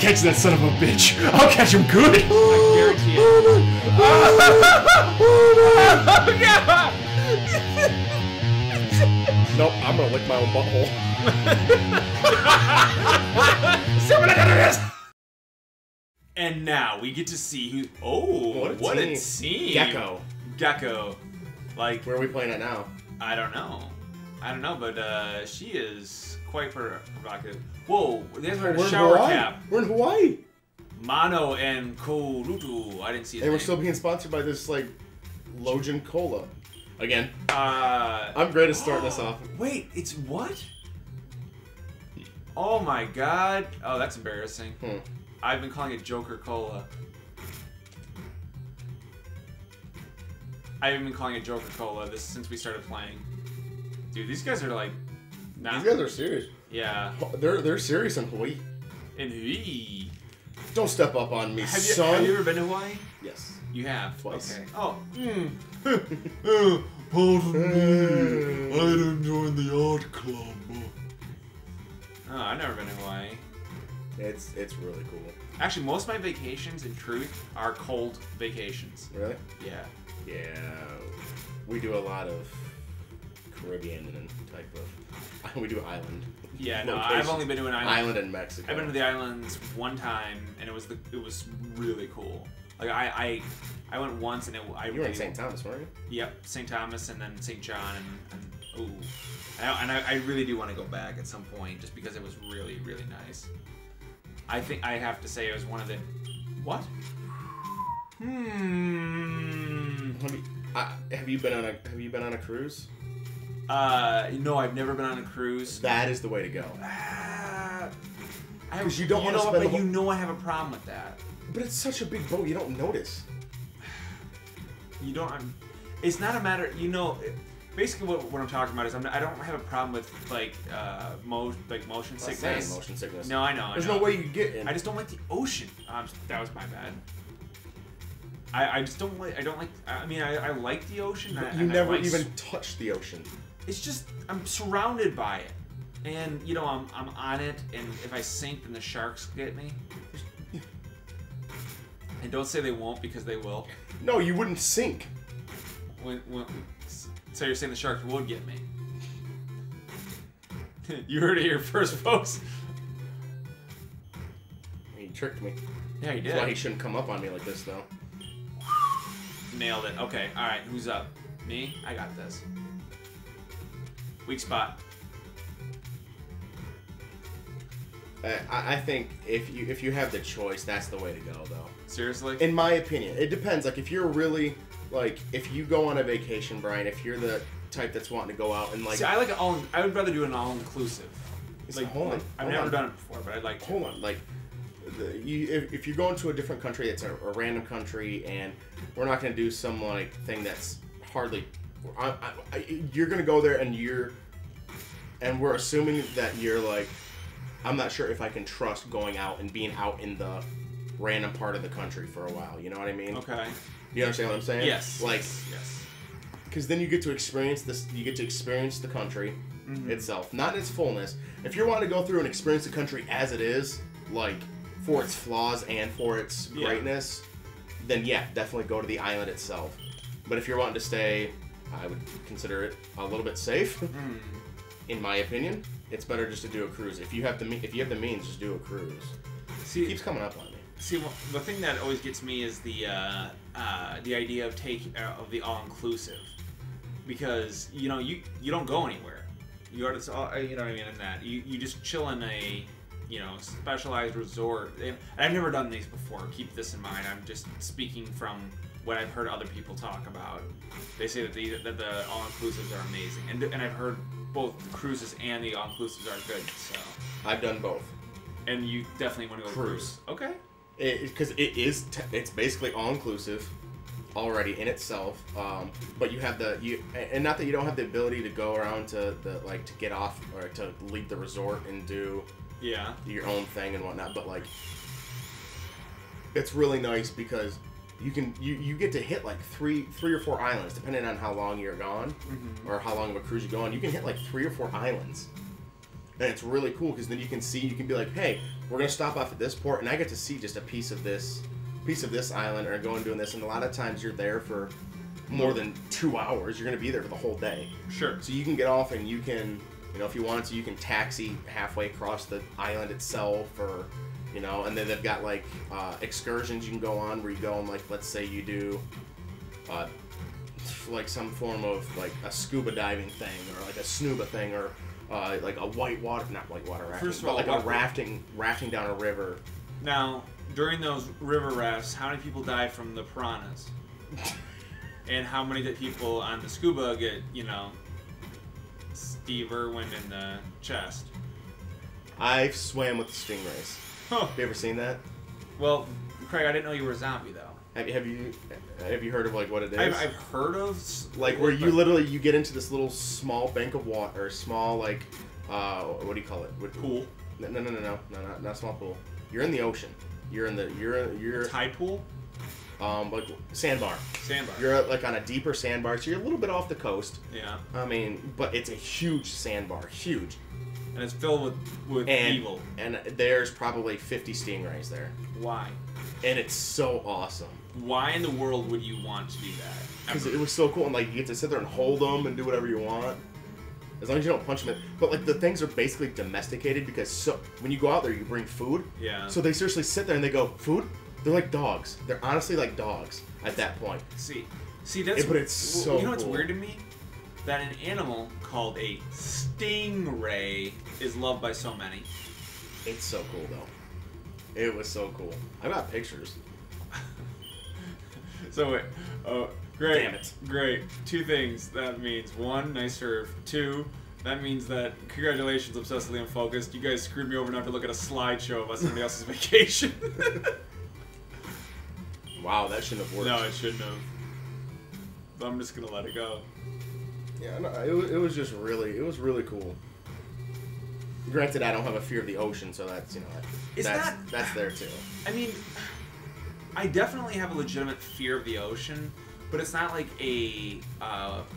catch that son of a bitch. I'll catch him good. I guarantee it. Nope, I'm gonna lick my own butthole. And now we get to see who. Oh, what a team! Gecko. Like, where are we playing at now? I don't know, but she is quite provocative. Whoa, there's her shower cap. We're in Hawaii. Mano and Kolutu. I didn't see it. Hey, we're still being sponsored by this like Logan Cola. Again. I'm great at starting this off. Wait, it's what? Oh my god. Oh, that's embarrassing. I've been calling it Joker Cola. I haven't been calling it Joker Cola since we started playing. Dude, these guys are like... These guys are serious. Yeah. They're serious in Hawaii. In Hawaii. Don't step up on me, son. Have you ever been to Hawaii? Yes. You have? Twice. Okay. Oh. Pardon me. I didn't join the art club. Oh, I've never been to Hawaii. It's really cool. Actually, most of my vacations, in truth, are cold vacations. Really? Yeah. Yeah. We do a lot of Caribbean and type of... We do island. Yeah, no, I've only been to an island. Island in Mexico. I've been to the islands one time, and it was really cool. Like I went once, and you were in St. Thomas, weren't you? Yep, St. Thomas, and then St. John, and I really do want to go back at some point, just because it was really, really nice. I think I have to say it was one of the... What? Have you been on a cruise? No, I've never been on a cruise. That is the way to go. Because you don't want to spend. But you know I have a problem with that. But it's such a big boat, you don't notice. You don't. It's not a matter. You know, basically what I'm talking about is I don't have a problem with motion sickness. Motion sickness. No, I know. There's no way you can get in. I just don't like the ocean. That was my bad. I just don't like. I mean, I like the ocean. You never even touch the ocean. It's just I'm surrounded by it, and you know I'm on it, and if I sink, then the sharks get me. And don't say they won't, because they will. No, you wouldn't sink. So you're saying the sharks would get me? You heard it here first, folks. He tricked me. Yeah, he did. That's why he shouldn't come up on me like this, though. Nailed it. Okay, all right. Who's up? Me? I got this. Weak spot. I think if you have the choice, that's the way to go, though. Seriously? In my opinion, it depends. Like, if you're really if you go on a vacation, Brian, if you're the type that's wanting to go out and See, I like it all. I would rather do an all-inclusive. Hold on. I've never done it before, but I'd like to. Hold on. Like, if you're going to a different country, it's a random country, and we're not going to do some thing that's hardly. You're going to go there, and we're assuming that you're I'm not sure if I can trust going out and being out in the random part of the country for a while. You know what I mean? Okay. You understand what I'm saying? Yes. Yes. Because then you get to experience this. You get to experience the country itself, not in its fullness. If you're wanting to go through and experience the country as it is, for its flaws and for its greatness, then yeah, definitely go to the island itself. But if you're wanting to stay, I would consider it a little bit safe. In my opinion, it's better just to do a cruise. If you have the means, just do a cruise. See, it keeps coming up on me. See, the thing that always gets me is the idea of of the all-inclusive, because you don't go anywhere. You go to you know what I mean. In that you just chill in a specialized resort. And I've never done these before. Keep this in mind. I'm just speaking from what I've heard other people talk about. They say that the all-inclusives are amazing, and I've heard both the cruises and the all-inclusives are good. So I've done both. And you definitely want to go cruise. Okay. Because it's basically all-inclusive already in itself, but you have and not that you don't have the ability to go around to to get off or to leave the resort and do your own thing and whatnot, but it's really nice because you get to hit three or four islands depending on how long you're gone or how long of a cruise you go on. You can hit 3 or 4 islands And it's really cool because then you can be like, hey, we're gonna stop off at this port, and I get to see just a piece of this island, or go and doing this. And a lot of times you're there for more than 2 hours. You're gonna be there for the whole day. Sure. So you can get off and you can, if you want to, you can taxi halfway across the island itself, or and then they've got like excursions you can go on where you go and, like, let's say you do like some form of like a scuba diving thing, or like a snuba thing, or like a not whitewater rafting, First of but all, like a rafting down a river. Now, during those river rafts, how many people die from the piranhas? And how many people on the scuba get, Steve Irwin in the chest? I've swam with the stingrays. Huh. Have you ever seen that? Well, Craig, I didn't know you were a zombie, though. Have you heard of like what it is? I've heard of like where you literally you get into this little small bank of water, or small like what do you call it? Pool. No, not small pool. You're in the ocean. You're A tide pool. Like sandbar. Sandbar. You're like on a deeper sandbar, so you're a little bit off the coast. Yeah. I mean, but it's a huge sandbar, huge. And it's filled with evil. And there's probably 50 stingrays there. Why? And it's so awesome. Why in the world would you want to do that? Because it was so cool, and like you get to sit there and hold them and do whatever you want, as long as you don't punch them. But like the things are basically domesticated, because when you go out there, you bring food. Yeah. So they seriously sit there and they go, food? They're like dogs. They're honestly like dogs at that point. See, that's. But it's so. You know what's cool. weird to me? That an animal called a stingray is loved by so many. It's so cool though. It was so cool. I got pictures. So wait, great. Damn it. Great. Two things that means. One, nice serve. Two, that means that congratulations, Obsessively Unfocused. You guys screwed me over enough to look at a slideshow about somebody else's vacation. Wow, that shouldn't have worked. No, it shouldn't have. But I'm just gonna let it go. Yeah, no, it was just really, really cool. Granted, I don't have a fear of the ocean, so that's that's there too. I mean, I definitely have a legitimate fear of the ocean, but it's not like a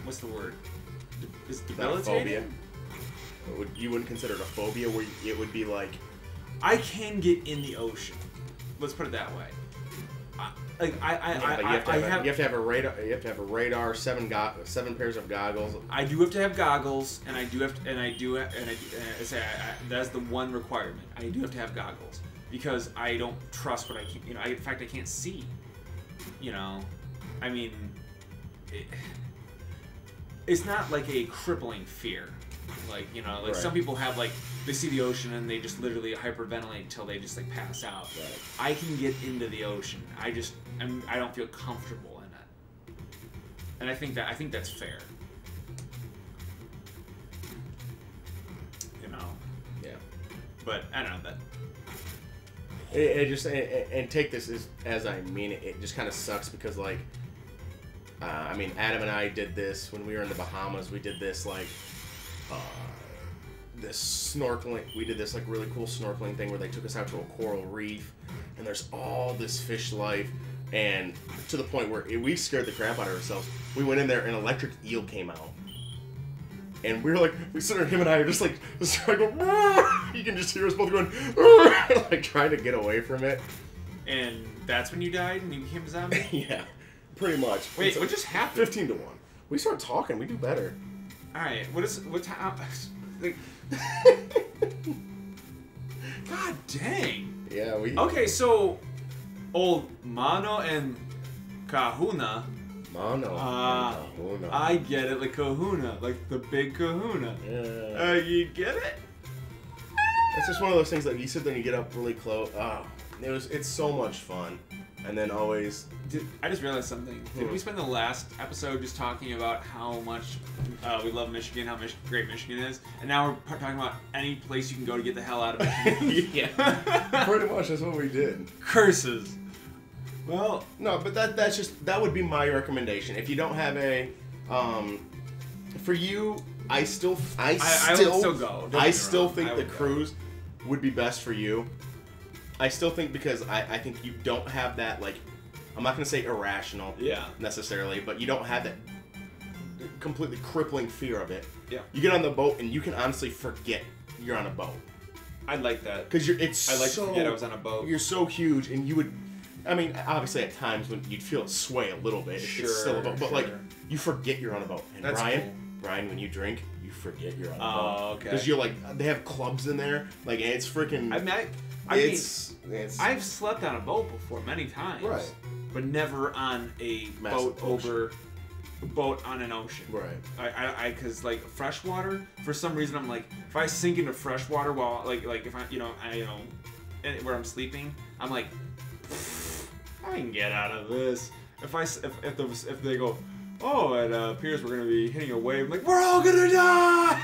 what's the word? Is debilitating? You wouldn't consider it a phobia, where it would be like, I can get in the ocean. Let's put it that way. You have to have a radar. You have to have a radar. 7 pairs of goggles. I do have to have goggles, and that's the one requirement. I do have to have goggles because I don't trust what I keep. In fact, I can't see. I mean, it's not like a crippling fear. Like, Right. some people have, like, they see the ocean and they just literally hyperventilate until they just, like, pass out. Right. I can get into the ocean. I don't feel comfortable in it. And I think that's fair. Yeah. But, I don't know, that... It just, and take this as I mean it, it just kind of sucks because, like, I mean, Adam and I did this when we were in the Bahamas. We did this, like, this snorkeling. We did this, like, really cool snorkeling thing where they took us out to a coral reef, and there's all this fish life, and to the point where we scared the crap out of ourselves. We went in there, and an electric eel came out. And we were like, him and I are just like going, you can just hear us both going, like trying to get away from it. And that's when you died and you became a zombie? Yeah, pretty much. Wait, what just happened? 15 to 1. We start talking, we do better. Alright, what's how, like, God dang. Yeah, Okay, so, old Mano and Kahuna. Mano. Kahuna. I get it, like kahuna, like the big kahuna. Yeah. You get it? It's just one of those things that you sit there and you get up really close. It's so much fun. And then always... I just realized something. Did we spend the last episode just talking about how much we love Michigan, how great Michigan is? And now we're talking about any place you can go to get the hell out of Michigan? Yeah. Pretty much, that's what we did. Curses. Well... No, but that would be my recommendation. If you don't have a... for you, I still go. I still think the cruise would be best for you. I still think because I think you don't have that, like, I'm not going to say irrational necessarily, but you don't have that completely crippling fear of it. Yeah. You get on the boat and you can honestly forget you're on a boat. I like that. Because it's I like so, to forget I was on a boat. You're so huge, and you would. I mean, obviously, at times when you'd feel it sway a little bit, it's still a boat, but like you forget you're on a boat. And That's Brian, when you drink, you forget you're on a boat. Oh, okay. Because you're like, they have clubs in there, like, and it's freaking. I mean, I've slept on a boat before many times, Right. but never on a boat on an ocean. Right. Because like freshwater, for some reason I'm like, if I sink into freshwater while like if I where I'm sleeping, I'm like, I can get out of this. If they go, oh, it appears we're gonna be hitting a wave, I'm like, we're all gonna die.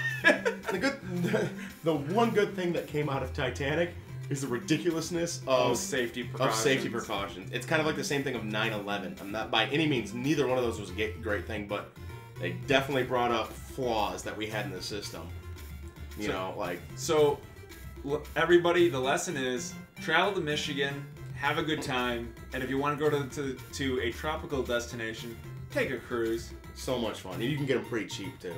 The one good thing that came out of Titanic is the ridiculousness of safety precautions. It's kind of like the same thing of 9/11. I'm not by any means, neither one of those was a great thing, but they definitely brought up flaws that we had in the system. So, everybody, the lesson is travel to Michigan, have a good time, and if you want to go to a tropical destination, take a cruise. So much fun. And you can get them pretty cheap too.